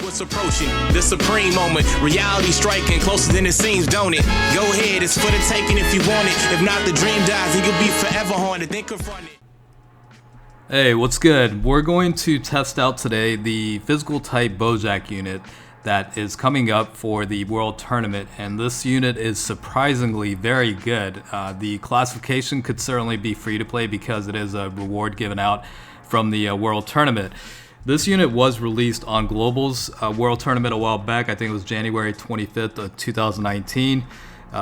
watch what's approaching. The supreme moment, reality striking closer than it seems, don't it? Go ahead, it's for the taking if you want it. If not, the dream dies and you'll be forever haunted. Then confront it. Hey, what's good? We're going to test out today the physical type Bojack unit that is coming up for the World Tournament, and this unit is surprisingly very good. The classification could certainly be free to play because it is a reward given out from the World Tournament. This unit was released on Global's World Tournament a while back. I think it was January 25th of 2019.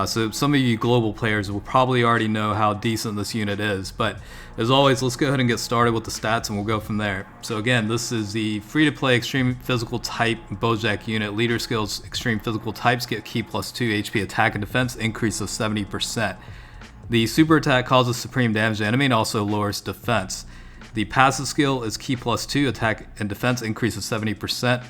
So some of you global players will probably already know how decent this unit is. But as always, let's go ahead and get started with the stats and we'll go from there. So again, this is the free-to-play Extreme Physical Type Bojack unit. Leader skills, Extreme Physical Types get Ki +2 HP attack and defense, increase of 70%. The super attack causes supreme damage to enemy and also lowers defense. The passive skill is Ki +2 attack and defense, increase of 70%.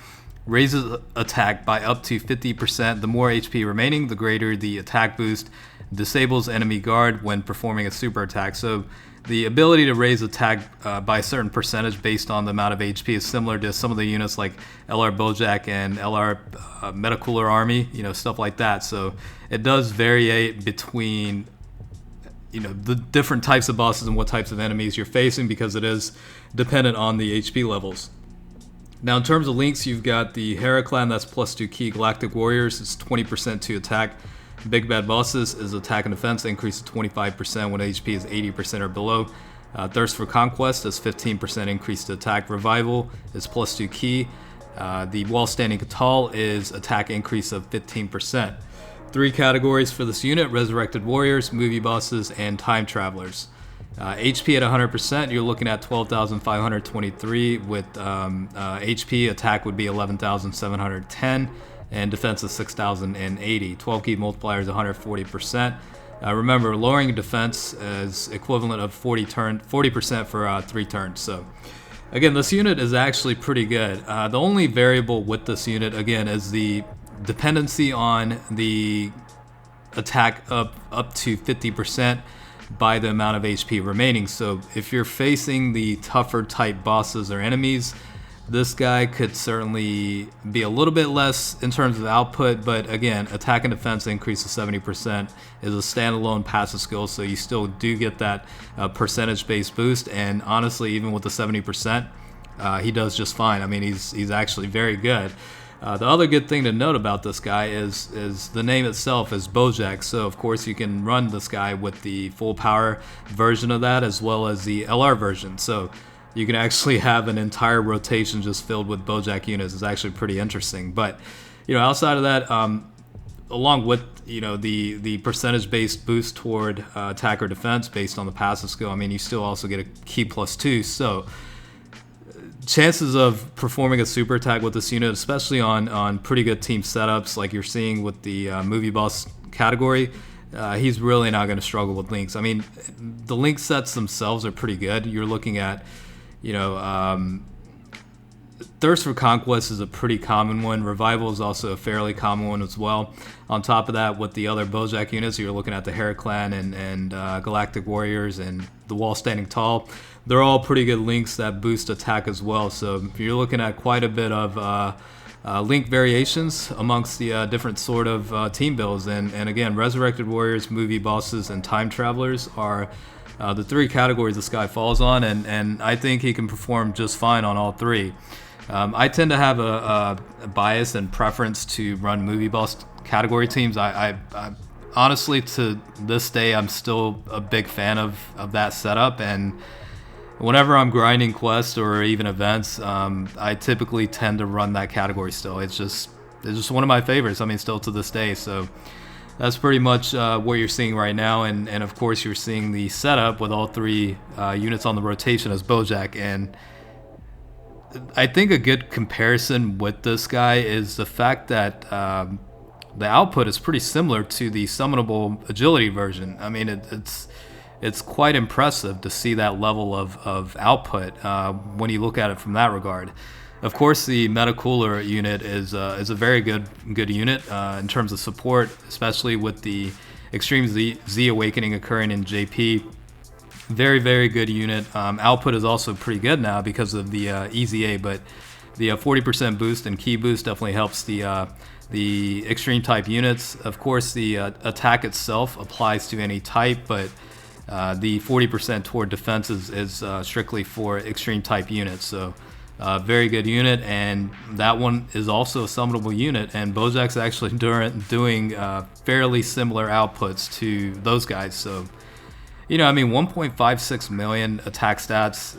Raises attack by up to 50%. The more HP remaining, the greater the attack boost. Disables enemy guard when performing a super attack. So the ability to raise attack by a certain percentage based on the amount of HP is similar to some of the units like LR Bojack and LR Metacooler Army, stuff like that. So it does variate between the different types of bosses and what types of enemies you're facing because it is dependent on the HP levels. Now in terms of links, you've got the Hera clan, that's +2 Ki. Galactic Warriors, it's 20% to attack. Big Bad Bosses is attack and defense, increase of 25% when HP is 80% or below. Thirst for Conquest is 15% increase to attack. Revival is +2 Ki. The Wall Standing Catal is attack increase of 15%. 3 categories for this unit: Resurrected Warriors, Movie Bosses, and Time Travelers. HP at 100%, you're looking at 12,523 with HP. Attack would be 11,710 and defense is 6,080. 12 Ki Multiplier is 140%. Remember, lowering defense is equivalent of 40% for 3 turns. So again, this unit is actually pretty good. The only variable with this unit, again, is the dependency on the attack up to 50% by the amount of HP remaining. So if you're facing the tougher type bosses or enemies, this guy could certainly be a little bit less in terms of output, but again, attack and defense increase of 70% is a standalone passive skill, so you still do get that percentage-based boost, and honestly, even with the 70%, he does just fine. I mean, he's actually very good. The other good thing to note about this guy is the name itself is Bojack, so of course you can run this guy with the full power version of that as well as the LR version, so you can actually have an entire rotation just filled with Bojack units. It's actually pretty interesting. But outside of that, along with the percentage based boost toward attack or defense based on the passive skill, I mean, you still also get a Ki +2, so chances of performing a super attack with this unit, especially on pretty good team setups like you're seeing with the movie boss category, he's really not going to struggle with links. I mean, the link sets themselves are pretty good. You're looking at, Thirst for Conquest is a pretty common one. Revival is also a fairly common one as well. On top of that, with the other Bojack units, you're looking at the Hera clan and Galactic Warriors and the Wall Standing Tall. They're all pretty good links that boost attack as well. So you're looking at quite a bit of link variations amongst the different sort of team builds. And again, Resurrected Warriors, Movie Bosses, and Time Travelers are the 3 categories this guy falls on, and I think he can perform just fine on all 3. I tend to have a bias and preference to run movie boss category teams. I honestly, to this day, I'm still a big fan of that setup, and whenever I'm grinding quests or even events, I typically tend to run that category still. It's just one of my favorites, I mean, still to this day. So that's pretty much what you're seeing right now, and of course you're seeing the setup with all 3 units on the rotation as Bojack. And I think a good comparison with this guy is the fact that the output is pretty similar to the summonable agility version. I mean, it's quite impressive to see that level of output when you look at it from that regard. Of course, the Metacooler unit is a very good unit in terms of support, especially with the Extreme Z Awakening occurring in JP. Very, very good unit. Output is also pretty good now because of the EZA, but the 40% boost and Ki boost definitely helps the extreme type units. Of course, the attack itself applies to any type, but the 40% toward defense is strictly for extreme type units. So very good unit, and that one is also a summonable unit, and Bojack's actually doing fairly similar outputs to those guys. So, you know, I mean, 1.56 million attack stats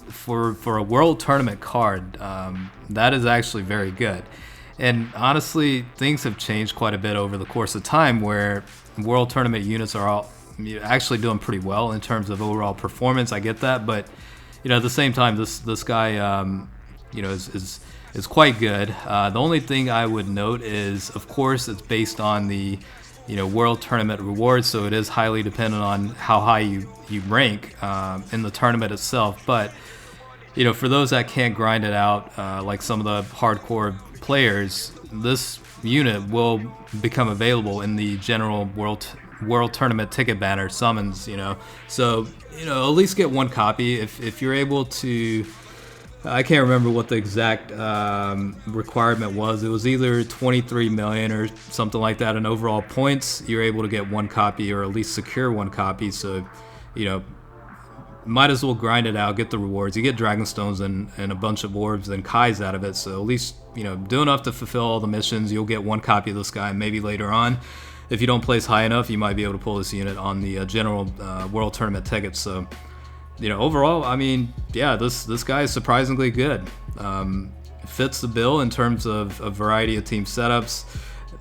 for a world tournament card, that is actually very good. And honestly, things have changed quite a bit over the course of time, where world tournament units are all actually doing pretty well in terms of overall performance. I get that, but you know, at the same time, this guy, you know, is quite good. The only thing I would note is, of course, it's based on the, you know, world tournament rewards, so it is highly dependent on how high you rank in the tournament itself. But you know, for those that can't grind it out, like some of the hardcore players, this unit will become available in the general world tournament ticket banner summons, you know. So, you know, at least get one copy if you're able to. I can't remember what the exact requirement was. It was either 23 million or something like that in overall points. You're able to get one copy, or at least secure one copy. So, you know, might as well grind it out, get the rewards. You get Dragon Stones and a bunch of orbs and Kais out of it. So at least, you know, do enough to fulfill all the missions. You'll get one copy of this guy. Maybe later on, if you don't place high enough, you might be able to pull this unit on the general world tournament tickets. So, you know, overall, I mean, yeah, this guy is surprisingly good. Fits the bill in terms of a variety of team setups.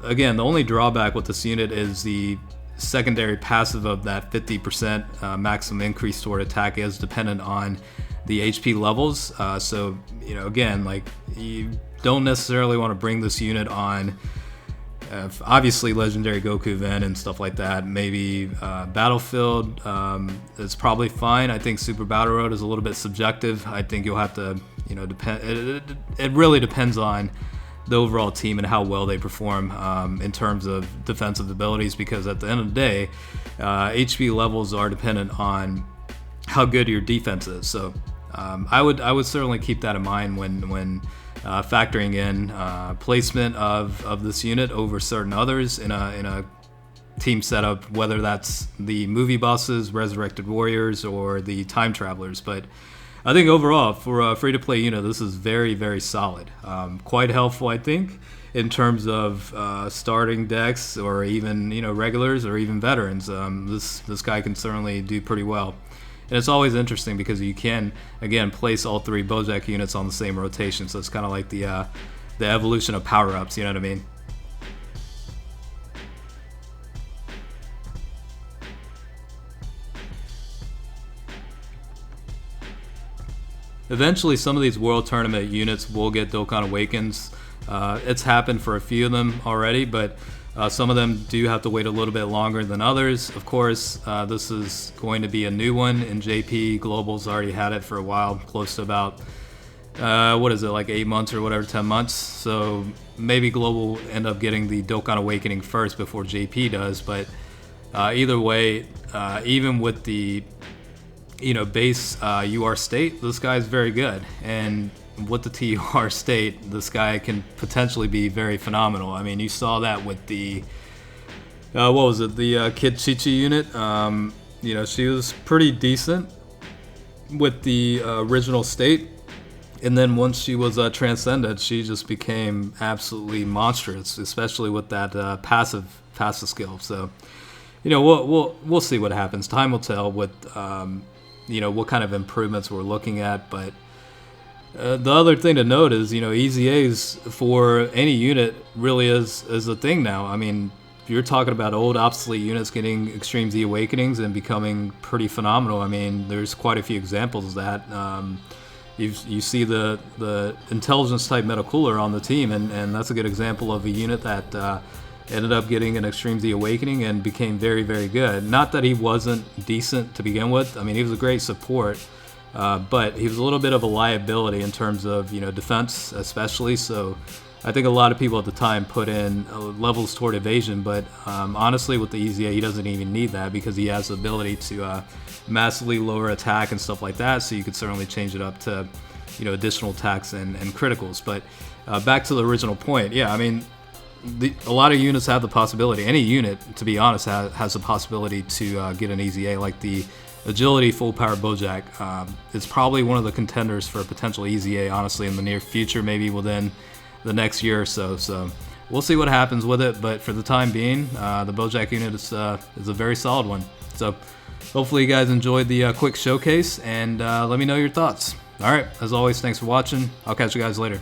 Again, the only drawback with this unit is the secondary passive of that 50% maximum increase toward attack is dependent on the HP levels. So, you know, again, like, you don't necessarily want to bring this unit on obviously Legendary Goku event and stuff like that. Maybe Battlefield is probably fine. I think Super Battle Road is a little bit subjective. I think you'll have to, you know, it really depends on the overall team and how well they perform in terms of defensive abilities, because at the end of the day, HP levels are dependent on how good your defense is. So I would certainly keep that in mind when factoring in placement of this unit over certain others in a team setup, whether that's the movie bosses, Resurrected Warriors, or the Time Travelers. But I think overall, for a free-to-play unit, this is very, very solid. Quite helpful, I think, in terms of starting decks, or even, you know, regulars, or even veterans. This guy can certainly do pretty well. And it's always interesting because you can, again, place all three Bojack units on the same rotation. So it's kind of like the evolution of power-ups, you know what I mean? Eventually, some of these World Tournament units will get Dokkan Awakens. It's happened for a few of them already, but some of them do have to wait a little bit longer than others. Of course, this is going to be a new one, and JP Global's already had it for a while, close to about, what is it, like 8 months or whatever, 10 months. So maybe Global will end up getting the Dokkan Awakening first before JP does, but either way, even with the, you know, base UR state, this guy's very good. And with the TUR state, this guy can potentially be very phenomenal. I mean, you saw that with the, what was it, the Kid Chi-Chi unit. You know, she was pretty decent with the original state. And then once she was transcended, she just became absolutely monstrous, especially with that passive skill. So, you know, we'll see what happens. Time will tell what, you know, what kind of improvements we're looking at. But the other thing to note is, you know, EZAs for any unit really is a thing now. I mean, you're talking about old obsolete units getting Extreme Z Awakenings and becoming pretty phenomenal. I mean, there's quite a few examples of that. You see the intelligence type Meta Cooler on the team, and that's a good example of a unit that ended up getting an Extreme Z Awakening and became very, very good. Not that he wasn't decent to begin with. I mean, he was a great support, but he was a little bit of a liability in terms of, you know, defense especially. So I think a lot of people at the time put in levels toward evasion, but honestly with the EZA he doesn't even need that, because he has the ability to massively lower attack and stuff like that. So you could certainly change it up to, additional attacks and criticals. But back to the original point, yeah, I mean, a lot of units have the possibility. Any unit, to be honest, has the possibility to get an easy A. Like the Agility Full Power Bojack is probably one of the contenders for a potential easy A, honestly, in the near future, maybe within the next year or so. So we'll see what happens with it, but for the time being, the Bojack unit is a very solid one. So hopefully you guys enjoyed the quick showcase, and let me know your thoughts. Alright, as always, thanks for watching. I'll catch you guys later.